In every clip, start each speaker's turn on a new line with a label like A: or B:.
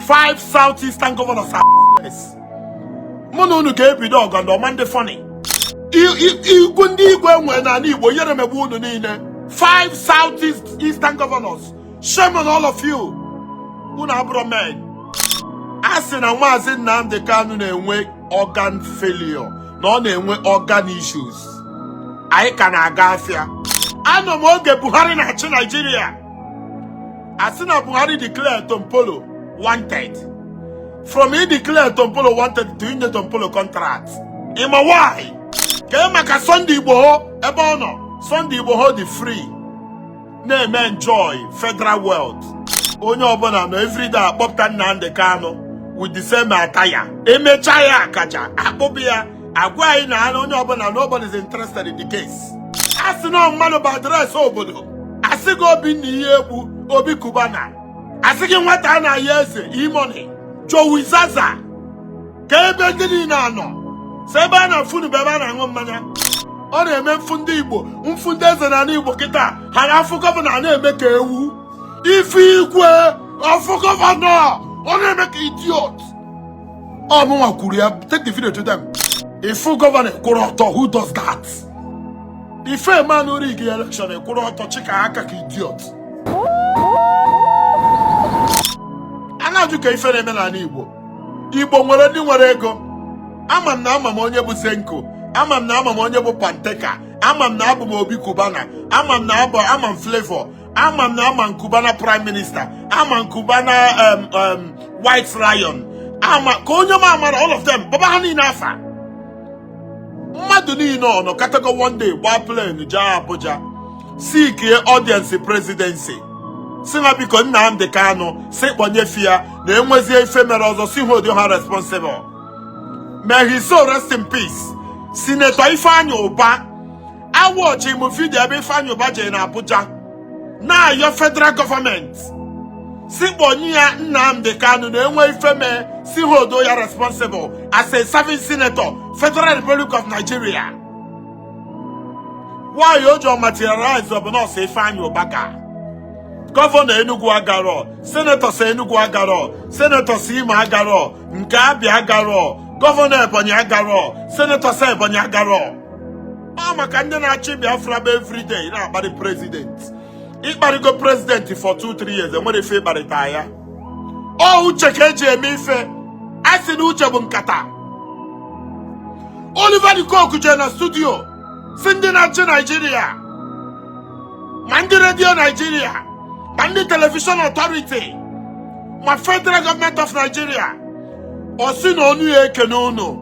A: 5 southeastern governors are useless. Mono ke ebido ogondo mande funny. Igbo ndị Igbo enwe na Igbo yere megbu unu niile. 5 southeastern governors. Shame on all of you. Unu abro men. Asị na Mazi Nnamdi Kanu na-enwe organ failure. Na ọ na-enwe organ issues. Anyị ka na-aga afịa. Anọ m oge Buhari na-achị Nigeria. Asị na Buhari declare Tompolo wanted. From he declare Tompolo wanted to inye Tompolo contract. Ima why? Ke maka Sunday Igbo ebe ọ nọ. Sunday Igbo dị free. Na-eme enjoy federal wealth. Onye ọbụla no everyday akpọpụta Nnamdi Kanu with the same attire. Emecha ya akaja. Akpọbi ya. Agwa anyị na onye ọbụla nobody is interested in the case. Asị na mmanụ bụ adreesị obodo. Asị gị obi na ihe egwu obi kubana. Asị gị nwata a na-aya eze imoni. Joe Zaza. Ka ebe ndị niile anọ. Sebe a na-afunu bebe a na-aṅụ mmanya. Ọ na-eme mfu ndị Igbo. Mfu ndị eze na Igbo kịta. Ha na-afụ gọvanọ na-eme ka ewu. Ife ikwe. Afụ gọvanọ. Ọ na-eme ka idiot. Ọ mụnwa kwuru ya. Take the video to them. Ifu gọvanọ kwụrụ ọtọ. Who does that? Ife man rig election kwụrụ ọtọ chika aka ka idiot. Anaju ka ife na-eme na Igbo. Igbo nwere ndị nwere ego. Ama m na ama m onye bụ Senko. Ama m na ama m onye bụ Panteka. Ama m na abụ m Obi Kubana. Ama m na abụ ama m Flavor. Ama m na ama m Kubana Prime Minister. Ama m Kubana White Lion. Ama ka onye m amara all of them. Baba ha niile afa. Mmadụ niile ọ nọ katago one day gba plane jee Abuja. Seek audience presidency. Si na biko Nnamdi Kanu si kponye fia na enwezie ife mere ọzọ si hold ha responsible. May his soul rest in peace. Senator Ifeanyi Uba watch him video ebe Ifeanyi Uba je na Abuja. Na your federal government si kponye ya Nnamdi Kanu na enwe ife me si hold ya responsible as a serving senator Federal Republic of Nigeria. Why you don't materialize of not say Ifeanyi Uba ka? Governor Enugu agaro, Senator Enugu agaro, Senator Sima agaro, nke Abia agaro, Governor Ebonyi agaro, Senator Ebonyi agaro. Maka ndị na-achị Biafra every day na-akpa the president. Ịkparịgo president for 2-3 years enwere ife ịkparịta ya. O uche ka eji eme ife. Asị na uche bụ nkata. Oliver Dikoku je na studio. Si ndị na-achị Nigeria. Ma ndị radio Nigeria. And the television authority, my federal government of Nigeria, osi na onu eke n'unu,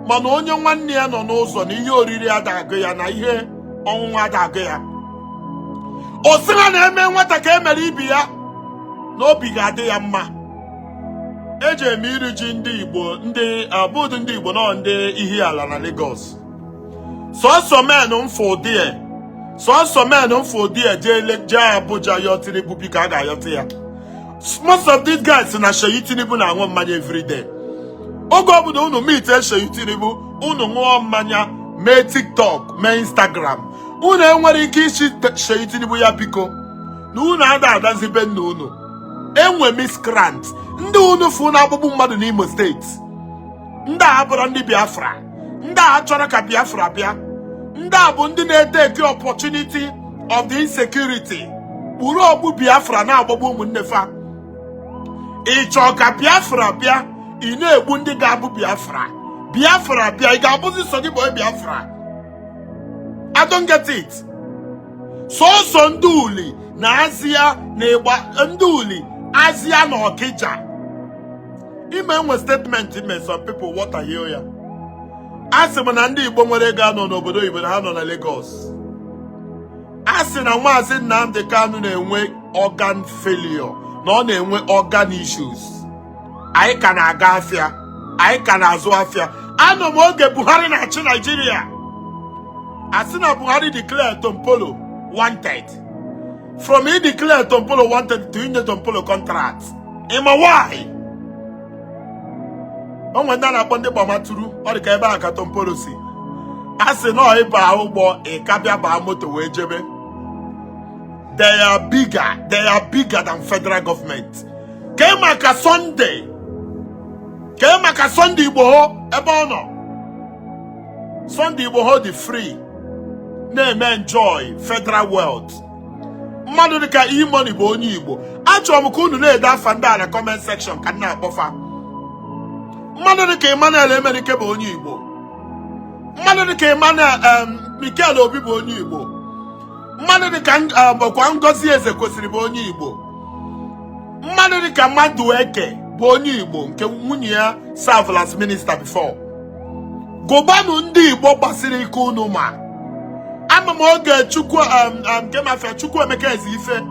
A: mana onye nwanne ya nọ n'ụzọ na ihe oriri adagụ ya na ihe ọnwụnwa adagụ ya. Osi na na-eme nwata ka emere ibi ya na obi ga-adị ya mma. Eji eme iri ji ndị Igbo, ndị abụdụ ndị Igbo nọ ndị ihe ala na Lagos. Sọsọ men mfụ die. So men for dear je Abuja yotiri bubi ka ga yoti ya. Most of these guys na Sheyitinibu na nwa mmanya every day. Ogo obodo unu meet Sheyitinibu, unu nwa mmanya, mee TikTok, mee Instagram. Unu enwere ike isi Sheyitinibu ya biko. Na unu ada zibe nnu unu. Enwe miscreant. Ndị unu fu na agbugbu mmadụ n'Imo State. Ndị a abụrụ ndị Biafra. Ndị a chọrọ ka Biafra bịa. Ndị a bụ ndị na-eteki opportunity of the insecurity. Buru ogbu Biafra na-agbagbu ụmụnne fa. Ị chọọ ka Biafra bịa, ị na-egbu ndị ga-abụ Biafra. Biafra bịa, ị ga-abụzi so gị bụ Biafra. I don't get it. So ndị uli na Azia na ịgba ndị uli Azia na Ọkịja. Ime nwe statement ime some people what I hear ya. Asị m na ndị Igbo nwere ego anọ n'obodo Igbo na ha nọ na Lagos. Asị na Mazi Nnamdi Kanu na-enwe organ failure na ọ na-enwe organ issues. Anyị ka na-aga afịa. Anyị ka na-azụ afịa. Anọ m oge Buhari na-achị Nigeria. Asị na Buhari declare Tompolo wanted. From he declare Tompolo wanted to inye Tompolo contract. Ima why? Onwe ndị na-akpọ ndị gbamaturu ọ dị ka ebe a ka Tompolo si. Asị na ịba ụgbọ ịkabịa baa moto wee jebe. They are bigger than federal government. Kemaka Sunday. Kemaka Sunday Igbo ebe ono. Sunday Igbo the free. Na-eme enjoy federal wealth. Mmadụ dịka e-money bụ onye Igbo. Achọrọ m ka unu na-ede afa ndị a na comment section ka nna akpọfa. Mmadụ dịka Emmanuel Emenike bụ onye Igbo. Mmadụ dịka Emmanuel Mikel Obi bụ onye Igbo. Mmadụ dịka Bokwa Ngozi Eze kwesịrị bụ onye Igbo. Mmadụ dịka Madueke bụ onye Igbo nke nwunye ya serve as minister before. Gụbanụ ndị Igbo gbasiri ike unu ma. Ama m oge Chukwu nke mafia Chukwu Emeka Eziife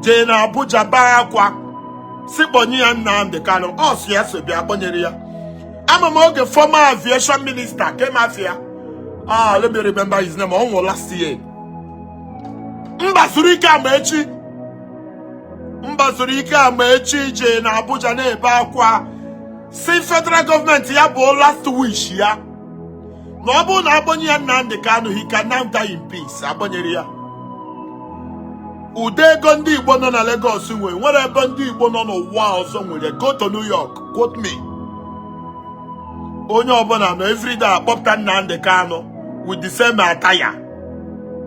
A: jee na Abuja baa akwa si kpọnye ya Nnamdi Kanu. Ọ sị ya so bịa kpọnyere ya. Ama m oge former aviation minister ke mafia. Let me remember his name. Ọ nwụrụ last year. Mba zuru ike Amaechi. Mba zuru ike Amaechi jee na Abuja na-ebe akwa si federal government ya bụ last wish ya. Na ọ bụrụ na agbanye ya Nnamdi Kanu, he can now die in peace. Agbanyere ya. Ude ego ndị Igbo nọ na Lagos nwere ebe ndị Igbo nọ n'ụwa ọzọ nwere. Go to New York, quote me. Onye ọbụla nọ everyday akpọpụta Nnamdi Kanu with the same attire.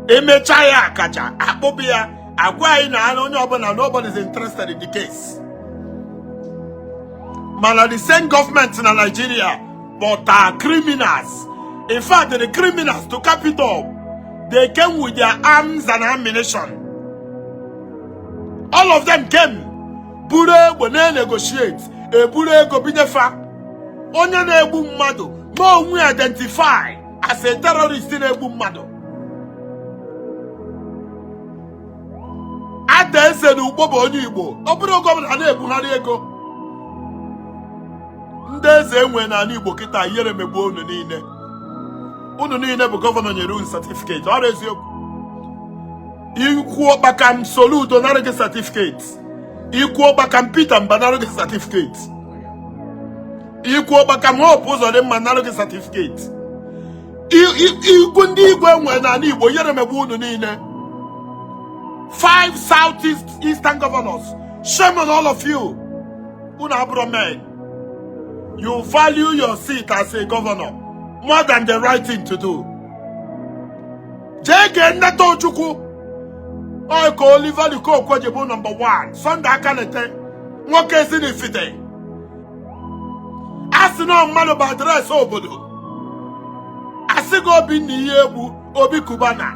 A: Emecha ya akaja akpọpụ ya agwa anyị na onye ọbụla nobody is interested in the case. Mana the same government in Nigeria but are criminals. In fact, the criminals to Capitol, they came with their arms and ammunition. All of them came. Bure when they negotiate, bure go binefa. Onye na-egbu mmadụ, no we identify as a terrorist na-egbu mmadụ. Ada eze na Ugbo bụ onye Igbo. Ọ bụrụ gọvanọ na-ebugharị ego. Ndị eze enwe na Igbo kịta yere megbuo unu niile. Unu niile bụ gọvanọ nyere unu certificate. Ọ eziokwu. Ikwu ọkpakam Soludo nara gị certificate. Ikwu ọkpakam Peter Mba nara gị certificate. Ikwu ọkpakam Hope Uzodimma nara gị certificate. Ikwu ndị Igbo enwe na Igbo yere megbuo unu niile. 5 Southeast Eastern governors. Shame on all of you. Unu abụrụ men. You value your seat as a governor more than the right thing to do. Jege Neto Chukwu. Oiko Oliver Liko Kwajibu #1. Sunday Akanete. Nwoke Zinifite. Asino mmadụ bụ adreesị obodo. Asịgo obi n'ihe egwu Obi Kubana.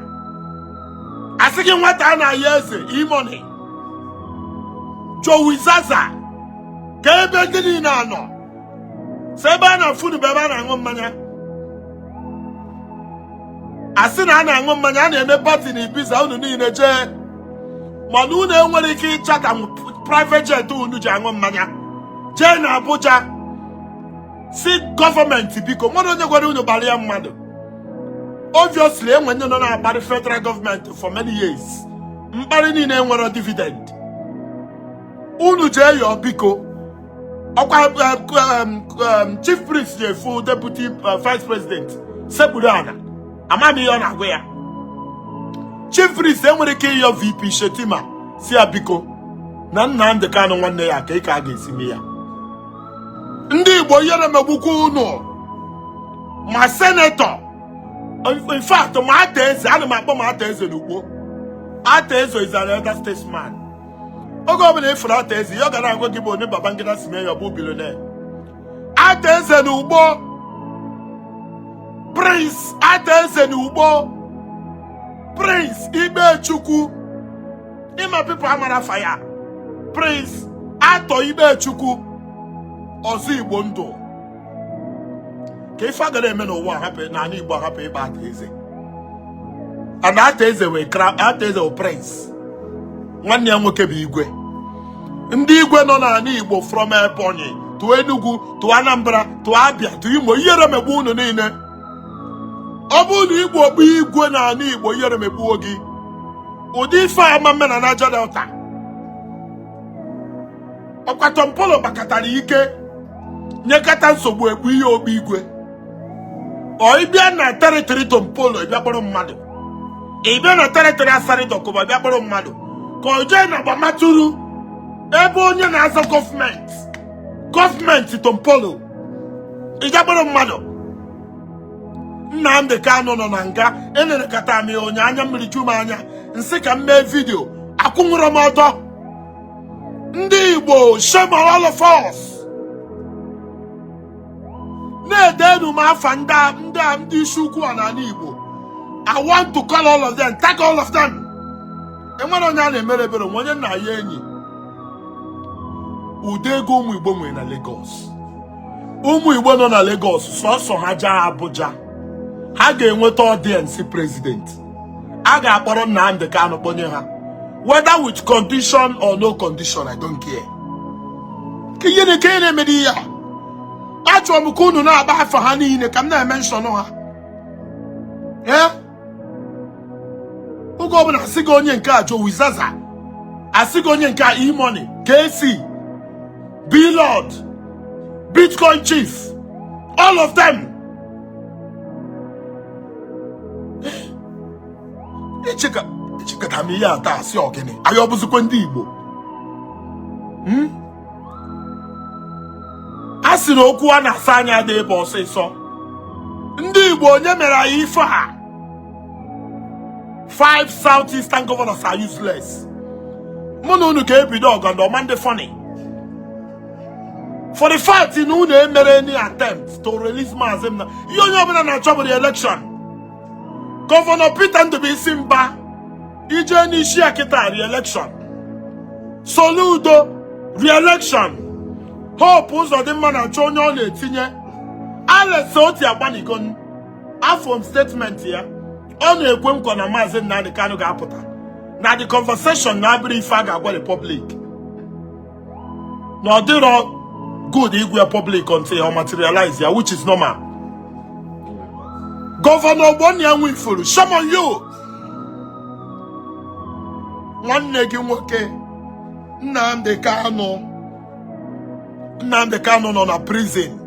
A: Asịgị nwata na ya eze e-money. Joe Wizaza. Ka ebe ndị niile anọ. Seba na food beba na aṅụ mmanya. Asị na a na-aṅụ mmanya a na-eme party na Ibiza unu niile jee. Mana unu enwere ike ịchata private jet unu ji aṅụ mmanya. Jee na Abuja. Si gọọmenti biko mmadụ onye gwara unu gbara ya mmadụ. Obviously enwe ndị nọ na-akparị federal government for many years. Mkparị niile enwere dividend. Unu jee yọọ biko. Chief Priest Yefu, Deputy Vice President, Seburana, Amami Yon Agwea. Chief Priest, enwere ike ịyọ VP Shetima, si abiko, na Nnamdi Kanu nwanne ya ka ị ka ga-esimi ya. Ndị Igbo yere megbukwu unu, ma senator, in fact, ma ata eze, ana m akpọ ma ata eze n'Ugbo. Ata eze is an elder statesman. Oge ọbụla ifuru ata eze, ya gara agwa gị bụ onye Babangida si mee ya bụ billionaire. Ata eze n'Ugbo. Prince ata eze n'Ugbo. Prince Ibechukwu. Ima people amara fire. Prince Ato Ibechukwu. Ọzọ Igbo ndụ. Ka ife agara eme n'ụwa hapụ na anyị Igbo hapụ ịba ata eze. And ata eze wee prince. Nwanne ya nwoke bụ Igwe. Ndị Igwe nọ n'ala Igbo from Ebonyi to Enugu to Anambra to Abia to Imo yere megbu unu niile. Ọ bụrụ na Igbo bụ Igwe n'ala Igbo yere megbuo gị. Ụdị ife ama mme na Niger Delta. Ọkwa Mpolo bakatara ike nyekata nsogbu egbu ihe ogbu Igwe. Ọ ịbịa na territory Mpolo ịbịa kpọrọ mmadụ. Ịbịa na territory Asari Dokuba ịbịa kpọrọ mmadụ. Ka o jee na Gbamaturu ebe onye na-azọ gọọmenti Tompolo ijabara mmadụ Nnamdi Kanu nọ na nga enenekata m onye anya mmiri ju m anya nsị ka m mee vidio akwụnwụrụ m ọdọ ndị Igbo shame on all of us na-edenu m afa ndị isi ukwu a n'ala Igbo. I want to call all of them, tag all of them. Enwere onye a na-emere ebere onye nna ya enyi udego ụmụ Igbo nwere na Lagos. Ụmụ Igbo nọ na Lagos sọsọ ha jaa Abuja ha ga-enweta audience president. A ga-akpọrọ Nnamdi Kanu kponye ha, whether with condition or no condition, I don't care. Kiyene kene medi ya achọ m ka unu na-agba afa ha niile ka m na-emenshọn ha. Oge ọbụla asị gị onye nke a Joe Zaza, asị gị onye nke a E-Money, KC, B-Lord, Bitcoin Chief, all of them. Echekata m ihe ata asị ogene anyị ọbụzikwa ndị Igbo. A sị na okwu a na-asa anya dị ebe ọsịsọ. Ndị Igbo onye mere anyị ife ha? 5 Southeastern governors are useless. Munu unu ga-ebido ọgọndọ Monday funny. For the fact in unu emere any attempt to release Mazi Nnamdi, you onye ọbụla na-achọ bụ the election. Governor Peter Ndubuisi Mba ije n'isi akịta re-election. Soludo re-election. Hope Uzodimma na-achọ onye ọ na-etinye. Alex Oti agbanigon afọ statement ya. Ọ na-ekwe nkwa na Mazi Nnamdi Kanu ga-apụta na the conversation na-abịrị ife a ga-agwa the public na ọ dịrọ good igwe public until ọ materialize ya, which is normal. Governor Ogbonnia Nwifuru, shame on you. Nwanne gị nwoke Nnamdi Kanu nọ na prison.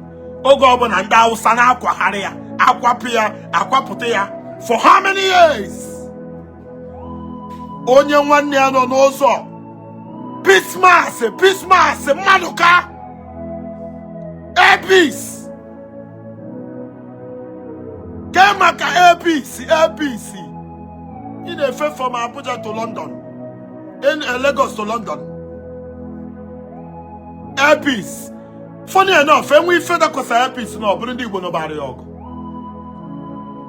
A: Oge ọbụla ndị Hausa na-akwagharị ya, akwapụ ya, akwapụta ya for how many years? Onye nwanne ya nọ n'ụzọ. Peace mass, Maduka. APC. Kemaka APC. In a fair from Abuja to London. In Lagos to London. APC. Funny enough, when we fed across APC no, Burundi Igbo nobody yog.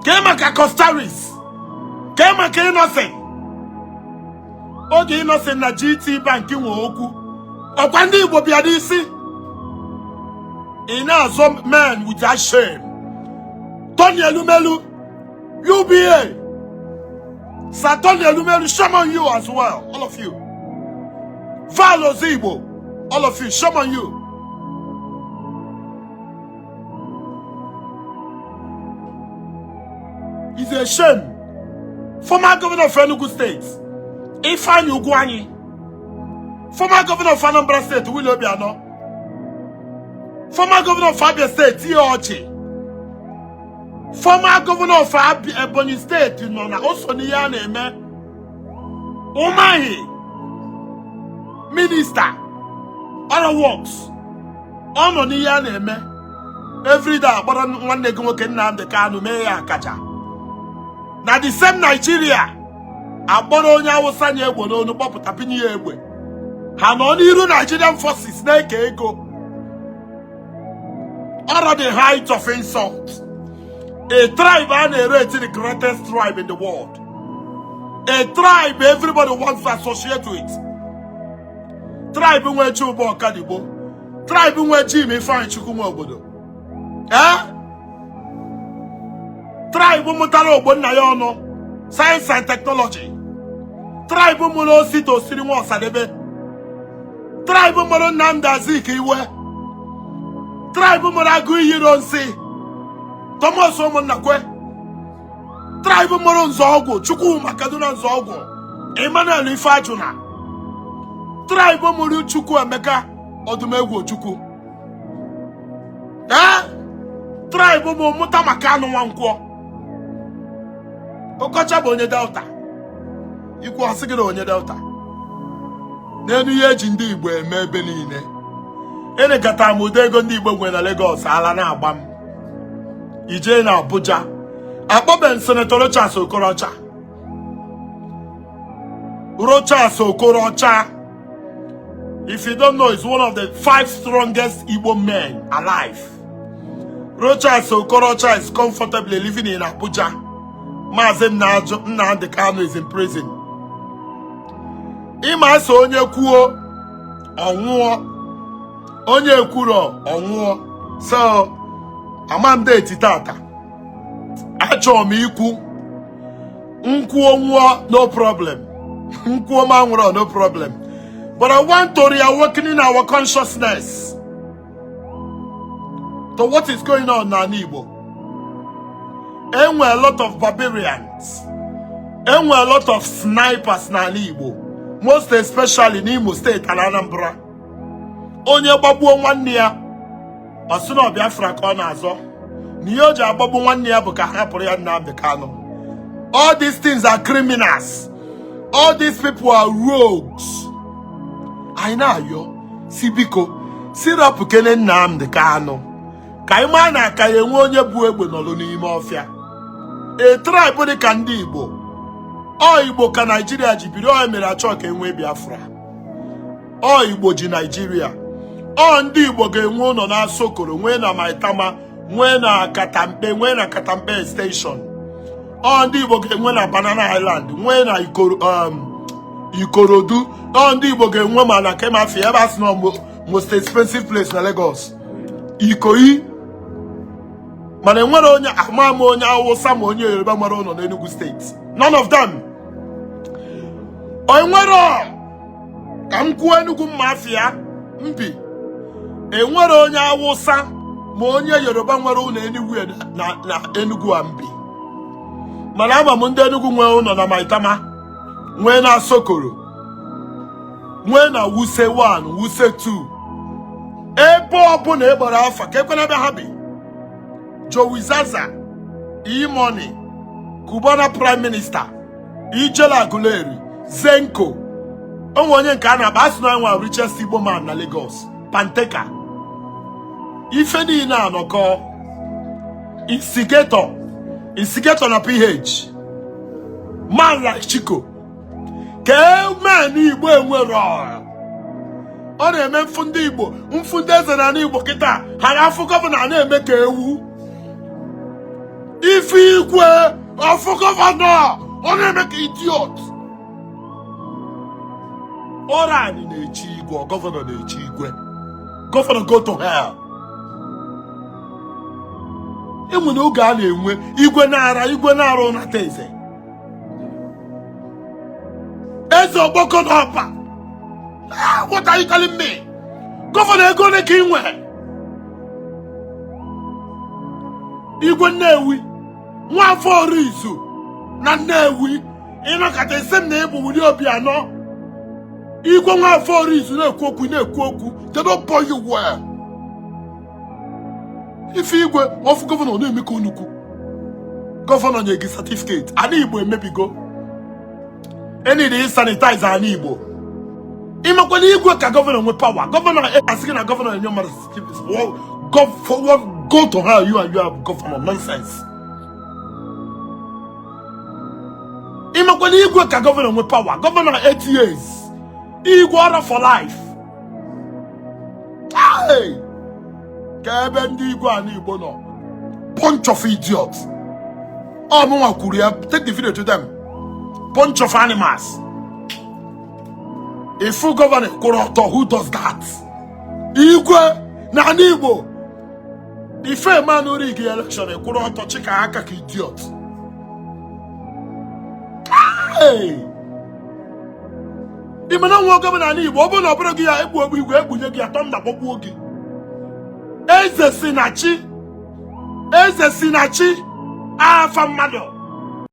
A: Kemaka Costaris. Kemaka innocent. Oge innocent na GT Bank inwe okwu. Okwandi Igbo bịara isi. Ina some men with that shame. Tony Elumelu, UBA. Satoni Elumelu, shame on you as well, all of you. Valo Zibo, all of you, shame on you. It's a shame. Former governor of Enugu State, Ifeanyi Ugwuanyi. Former governor of Anambra State, Willie Obiano. Former governor of Abia State, T.O.Ochi. Former governor of Ebonyi State, also Niyane Eme. Umahi. Minister. Other works. Ono Niyane Eme. Every day, but one day go Nnamdi Kanu meya kacha. Na the same Nigeria. Aboro onye Hausa nye egbo n'onu kpọpụta pinye ya egbe. Ha nọ n'iru Nigerian forces na-eke ego. Are the height of insult. A tribe and a rate the greatest tribe in the world. A tribe everybody wants to associate with. Tribe nwe Chubo Kadibo. Tribe nwe Jimmy Fine Chukwuma Obodo. Tribe mutara Ogbonna ya ọnụ. Science and technology. Tribe mulo Sito Siriwa Osadebe. Tribe mulo Nnamdi Azikiwe. Tribe mulo Aguiyi Ironsi. Thomas Omonakwe. Tribe mulo Nzọgwụ. Chukwuma Kaduna Nzọgwụ. Emmanuel Ifeajuna. Tribe mulo Chukwuemeka Odumegwu Chukwu. Tribe mulo Mutamakanu Nwankwo. Okocha bụ onye Delta. Ikwu asị gị na onye Delta. N'enu ye ji ndị Igbo eme ebe niile. Ene kata m ụdị ego ndị Igbo nwere na Lagos ala na-agba m. Ije na Abuja. Akpọben Senator Rochas Okorocha. Rochas Okorocha. If you don't know, he's one of the 5 strongest Igbo men alive. Rochas Okorocha is comfortably living in Abuja. Mazi Nnamdi Kanu is in prison. Ima so onye kwuo onwuo. Onye kwuro onwuo. So, amamde etitata. Achọ m ikwu. Nkwuo nwuo, no problem. Nkwuo manwuro, no problem. But I want to reawaken our consciousness to what is going on in Igbo. And we're a lot of barbarians. And we're a lot of snipers in Igbo. Most especially in Imo State and Anambra. Onye babu nwanne ya. Asuno Biafra ka ọ na-azọ. Niyoja ababu nwanne ya bụ ka hapụrụ ya Nnamdi Kanu. All these things are criminals. All these people are rogues. I know yo. Sibiko. Sirapu kene Nnamdi Kanu. Kaima na kayenwe onye bu egbe nọlụ n'ime ọfịa. A tribe dị ka ndị Igbo. Ọ Igbo ka Nigeria ji biri ọ mere achọ ka enwe Biafra. Ọ Igbo ji Nigeria. Ọ ndị Igbo ga-enwe ụlọ na Sokoro, nwee na Maitama, nwee na Katampe, nwee na Katampe Extension. Ọ ndị Igbo ga-enwe na Banana Island, nwee na Ikorodu. Ọ ndị Igbo ga-enwe ma na Kemafia, ebe asị na most expensive place na Lagos. Ikoyi. Mana enwere onye amama onye Hausa ma onye Yoruba nwere ụlọ na Enugu State. None of them. Enwere ka m kwuo Enugu Mafia mbi. Enwere onye Hausa ma onye Yoruba nwere ụlọ Enugu na Enugu ambi. Mana ama m ndị Enugu nwere ụlọ na Maitama, nwee na Sokoro, nwee na Wuse 1, Wuse 2. Ebe ọbụla egbara afa ka ekwena be ha bi. Joey Zaza, E-Money, Cubana Prime Minister, Ijela Aguleri, Zenko. Onye nke a na-akpa asị na nwa richest Igbo man na Lagos, Panteka. Ife niile anọkọ. Instigator na PH. Man like Chico. Ke man Igbo enwere ọ na-eme mfunde Igbo, mfunde eze na Igbo kịta, ha na-afụ gọvanọ na-eme ka ewu. Ife Igwe afụ gọvanọ ọ na-eme ka idiot. Ọra anyị na-echi Igwe, gọvanọ na-echi Igwe. Gọvanọ go to hell. Enwe na oge a na-enwe Igwe na-ara ụnata eze. Eze ọgbọkọ n'ọba. What are you telling me? Gọvanọ ego ole ka ị nwe? Igwe Nnewi, Nwafọ Orizu na Nnewi, ịnọkọta ise m na ebu wuli obi anọ. Igwe Nwafọ Orizu na-ekwu okwu. They don't boy you well. Ife Igwe ọfụ gọvanọ na-eme ka nnukwu. Gọvanọ nye gị certificate. Ana Igbo emebigo. Any dey sanitize ana Igbo. Imakwana Igwe ka gọvanọ nwe power. Gọvanọ asị na gọvanọ enye mmadụ certificate. Go to her, you have governor nonsense. Imakwana Igwe ka governor with power. Governor 8 years. Igwe order for life. Hey! Kebe ndị Igwe ani Igbo no. Bunch of idiots. Oh, mama Kuria, take the video to them. Bunch of animals. A full governor, who does that? Igwe na Igbo. If a man who rig election, a Kuroto chika haka idiot. Hey! Imana wo governor ni Igbo, obo na obrogi ya egbu nyegi atom na bobuogi. Eze Sinachi. Afa mmado.